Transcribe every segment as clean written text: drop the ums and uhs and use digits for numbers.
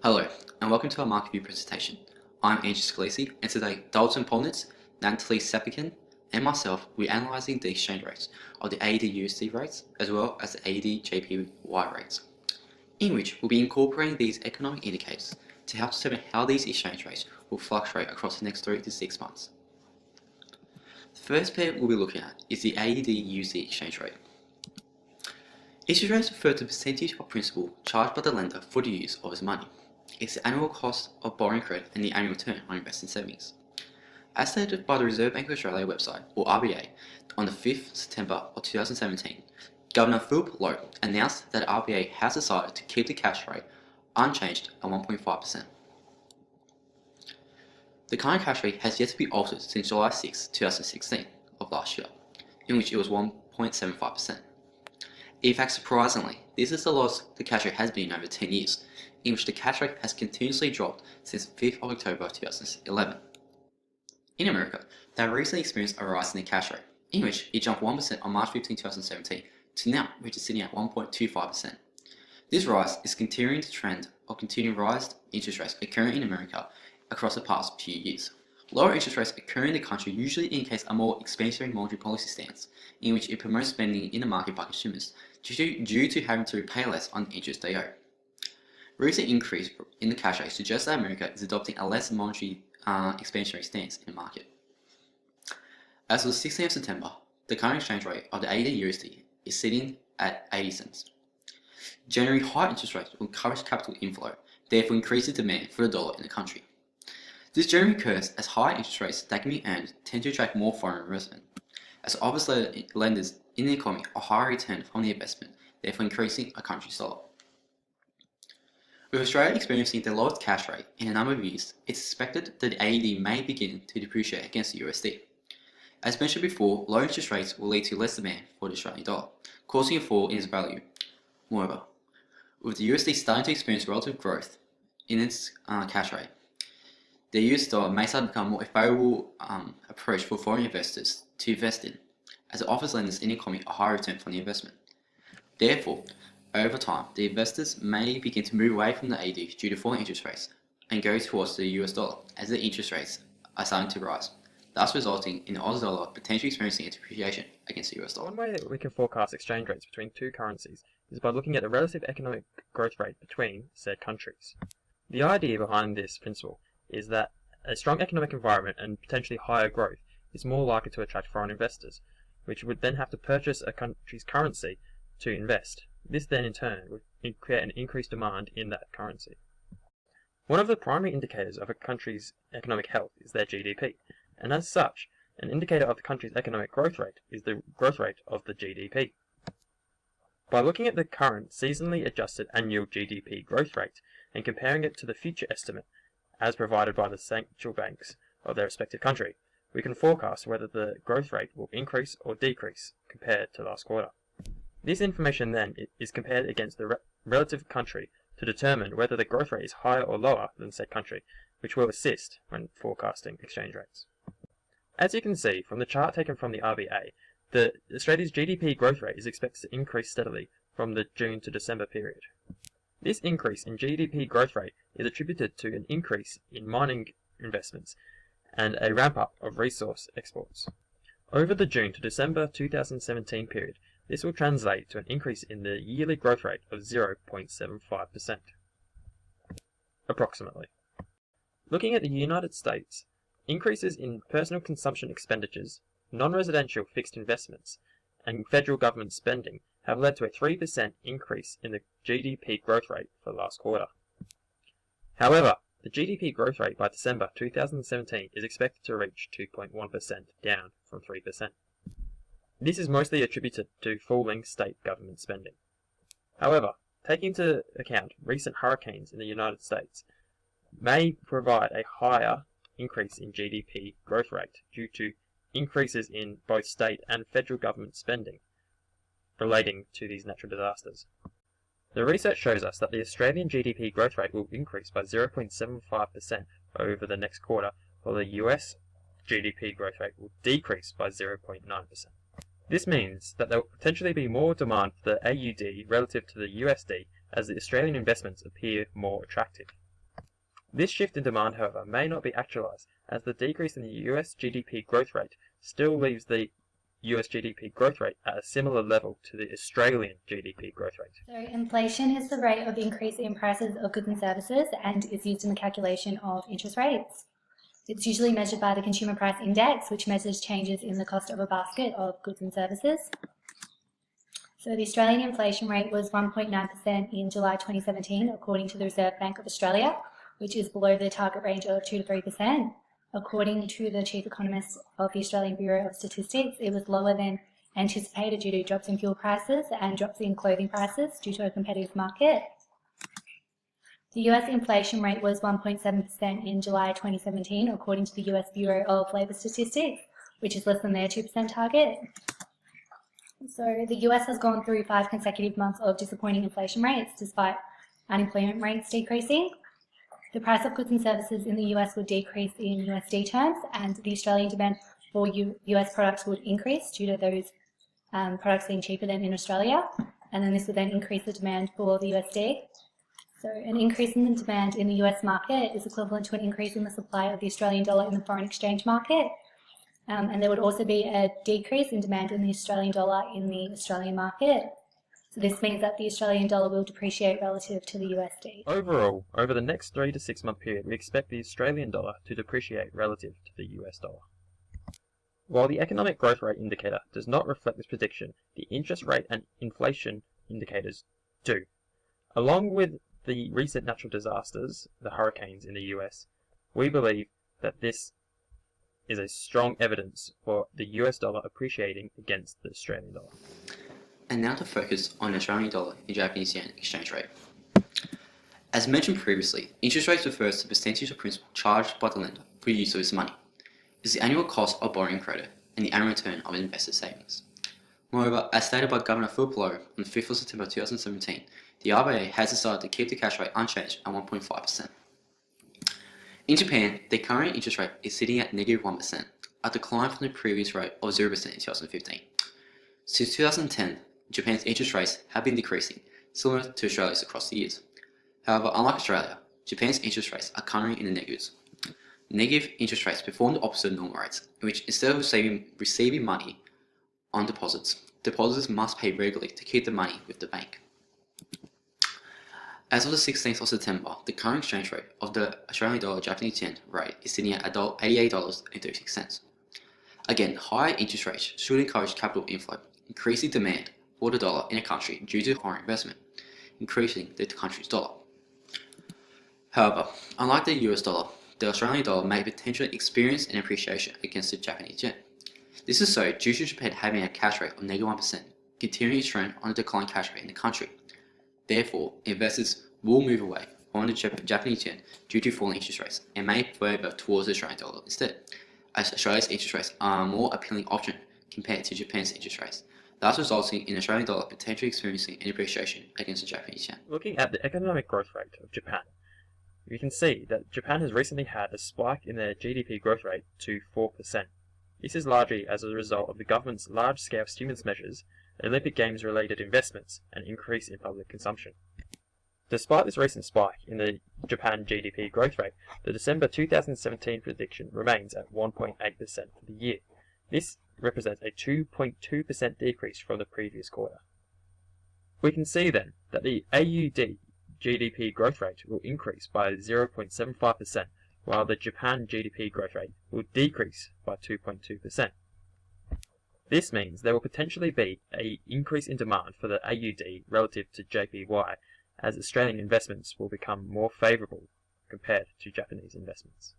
Hello, and welcome to our market view presentation. I'm Scalise, and today Dalton Pollnitz, Natalie Sepecan, and myself will be analysing the exchange rates of the AUD USD rates as well as the AUD JPY rates, in which we'll be incorporating these economic indicators to help determine how these exchange rates will fluctuate across the next 3 to 6 months. The first pair we'll be looking at is the AUD USD exchange rate. Interest rates refer to the percentage of principal charged by the lender for the use of his money. It's the annual cost of borrowing credit and the annual return on invested savings. As stated by the Reserve Bank of Australia website, or RBA, on the 5th September of 2017, Governor Philip Lowe announced that the RBA has decided to keep the cash rate unchanged at 1.5%. The current cash rate has yet to be altered since July 6, 2016 of last year, in which it was 1.75%. In fact, surprisingly, this is the lowest the cash rate has been in over 10 years, in which the cash rate has continuously dropped since 5th of October 2011. In America, they have recently experienced a rise in the cash rate, in which it jumped 1% on March 15, 2017 to now, which is sitting at 1.25%. This rise is continuing the trend of continuing rise interest rates occurring in America across the past few years. Lower interest rates occurring in the country usually indicates a more expansionary monetary policy stance, in which it promotes spending in the market by consumers due to having to repay less on the interest they owe. Recent increase in the cash rate suggests that America is adopting a less monetary expansionary stance in the market. As of the 16th of September, the current exchange rate of the AUD USD is sitting at 80 cents. Generally, high interest rates will encourage capital inflow, therefore increasing demand for the dollar in the country. This generally occurs as high interest rates that can be earned tend to attract more foreign investment, as obvious lenders in the economy are higher return from the investment, therefore increasing a country's dollar. With Australia experiencing the lowest cash rate in a number of years, it's expected that the AUD may begin to depreciate against the USD. As mentioned before, low interest rates will lead to less demand for the Australian dollar, causing a fall in its value. Moreover, with the USD starting to experience relative growth in its cash rate, the US dollar may start to become more a favourable approach for foreign investors to invest in, as it offers lenders in the economy a higher return from the investment. Therefore, over time, the investors may begin to move away from the AUD due to falling interest rates and go towards the US dollar as the interest rates are starting to rise, thus resulting in the Aussie dollar potentially experiencing a depreciation against the US dollar. One way that we can forecast exchange rates between two currencies is by looking at the relative economic growth rate between said countries. The idea behind this principle is that a strong economic environment and potentially higher growth is more likely to attract foreign investors, which would then have to purchase a country's currency to invest. This then in turn would create an increased demand in that currency. One of the primary indicators of a country's economic health is their GDP, and as such, an indicator of the country's economic growth rate is the growth rate of the GDP. By looking at the current seasonally adjusted annual GDP growth rate and comparing it to the future estimate as provided by the central banks of their respective country, we can forecast whether the growth rate will increase or decrease compared to last quarter. This information then is compared against the relative country to determine whether the growth rate is higher or lower than said country, which will assist when forecasting exchange rates. As you can see from the chart taken from the RBA, Australia's GDP growth rate is expected to increase steadily from the June to December period. This increase in GDP growth rate is attributed to an increase in mining investments and a ramp-up of resource exports. Over the June to December 2017 period, this will translate to an increase in the yearly growth rate of 0.75%, approximately. Looking at the United States, increases in personal consumption expenditures, non-residential fixed investments, and federal government spending have led to a 3% increase in the GDP growth rate for last quarter. However, the GDP growth rate by December 2017 is expected to reach 2.1%, down from 3%. This is mostly attributed to falling state government spending. However, taking into account recent hurricanes in the United States may provide a higher increase in GDP growth rate due to increases in both state and federal government spending relating to these natural disasters. The research shows us that the Australian GDP growth rate will increase by 0.75% over the next quarter, while the US GDP growth rate will decrease by 0.9%. This means that there will potentially be more demand for the AUD relative to the USD as the Australian investments appear more attractive. This shift in demand, however, may not be actualized, as the decrease in the US GDP growth rate still leaves the US GDP growth rate at a similar level to the Australian GDP growth rate. So inflation is the rate of increase in prices of goods and services and is used in the calculation of interest rates. It's usually measured by the Consumer Price Index, which measures changes in the cost of a basket of goods and services. So the Australian inflation rate was 1.9% in July 2017, according to the Reserve Bank of Australia, which is below the target range of 2 to 3%. According to the Chief Economist of the Australian Bureau of Statistics, it was lower than anticipated due to drops in fuel prices and drops in clothing prices due to a competitive market. The US inflation rate was 1.7% in July 2017, according to the US Bureau of Labor Statistics, which is less than their 2% target. So the US has gone through 5 consecutive months of disappointing inflation rates, despite unemployment rates decreasing. The price of goods and services in the US would decrease in USD terms, and the Australian demand for US products would increase due to those products being cheaper than in Australia, and then this would then increase the demand for the USD. So an increase in the demand in the US market is equivalent to an increase in the supply of the Australian dollar in the foreign exchange market. And there would also be a decrease in demand in the Australian dollar in the Australian market. So this means that the Australian dollar will depreciate relative to the USD. Overall, over the next 3 to 6 month period, we expect the Australian dollar to depreciate relative to the US dollar. While the economic growth rate indicator does not reflect this prediction, the interest rate and inflation indicators do. Along with the recent natural disasters, the hurricanes in the US, we believe that this is a strong evidence for the US dollar appreciating against the Australian dollar. And now to focus on the Australian dollar and Japanese yen exchange rate. As mentioned previously, interest rate refers to the percentage of principal charged by the lender for use of its money. It's the annual cost of borrowing credit and the annual return of investor savings. Moreover, as stated by Governor Philip Lowe on the 5th of September 2017, the RBA has decided to keep the cash rate unchanged at 1.5%. In Japan, the current interest rate is sitting at -1%, a decline from the previous rate of 0% in 2015. Since 2010, Japan's interest rates have been decreasing, similar to Australia's across the years. However, unlike Australia, Japan's interest rates are currently in the negatives. Negative interest rates perform the opposite of normal rates, in which instead of receiving money on deposits, depositors must pay regularly to keep the money with the bank. As of the 16th of September, the current exchange rate of the Australian dollar Japanese yen rate is sitting at $88.36. Again, higher interest rates should encourage capital inflow, increasing demand for the dollar in a country due to foreign investment, increasing the country's dollar. However, unlike the US dollar, the Australian dollar may potentially experience an appreciation against the Japanese yen. This is so due to Japan having a cash rate of -1%, continuing its trend on a declining cash rate in the country. Therefore, investors will move away from the Japanese yen due to falling interest rates and may favor towards the Australian dollar instead, as Australia's interest rates are a more appealing option compared to Japan's interest rates, thus resulting in the Australian dollar potentially experiencing an appreciation against the Japanese yen. Looking at the economic growth rate of Japan, you can see that Japan has recently had a spike in their GDP growth rate to 4%. This is largely as a result of the government's large-scale stimulus measures, Olympic Games related investments, and increase in public consumption. Despite this recent spike in the Japan GDP growth rate, the December 2017 prediction remains at 1.8% for the year. This represents a 2.2% decrease from the previous quarter. We can see then that the AUD GDP growth rate will increase by 0.75%, while the Japan GDP growth rate will decrease by 2.2%. This means there will potentially be an increase in demand for the AUD relative to JPY, as Australian investments will become more favourable compared to Japanese investments.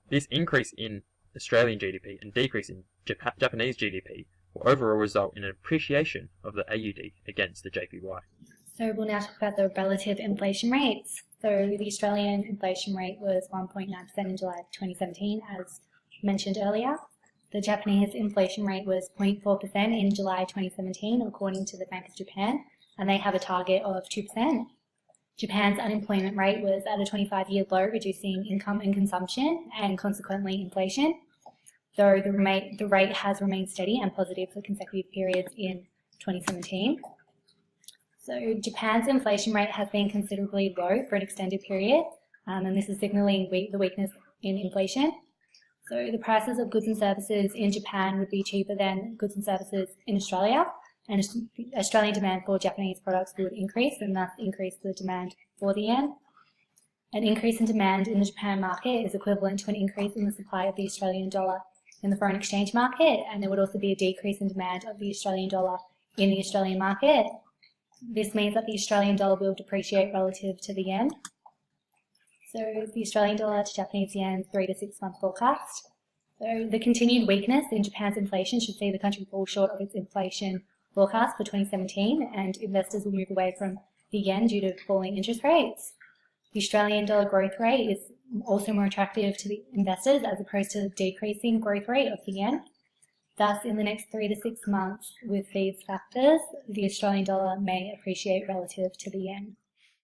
This increase in Australian GDP and decrease in Japanese GDP will overall result in an appreciation of the AUD against the JPY. So we'll now talk about the relative inflation rates. So the Australian inflation rate was 1.9% in July 2017, as mentioned earlier. The Japanese inflation rate was 0.4% in July 2017, according to the Bank of Japan, and they have a target of 2%. Japan's unemployment rate was at a 25-year low, reducing income and consumption, and consequently inflation, though the rate has remained steady and positive for consecutive periods in 2017. So Japan's inflation rate has been considerably low for an extended period, and this is signaling the weakness in inflation. So the prices of goods and services in Japan would be cheaper than goods and services in Australia, and Australian demand for Japanese products would increase, and thus increase the demand for the yen. An increase in demand in the Japan market is equivalent to an increase in the supply of the Australian dollar in the foreign exchange market, and there would also be a decrease in demand of the Australian dollar in the Australian market. This means that the Australian dollar will depreciate relative to the yen. So the Australian dollar to Japanese yen 3 to 6 month forecast. So the continued weakness in Japan's inflation should see the country fall short of its inflation forecast for 2017, and investors will move away from the yen due to falling interest rates. The Australian dollar growth rate is also more attractive to the investors as opposed to the decreasing growth rate of the yen. Thus, in the next 3 to 6 months, with these factors, the Australian dollar may appreciate relative to the yen.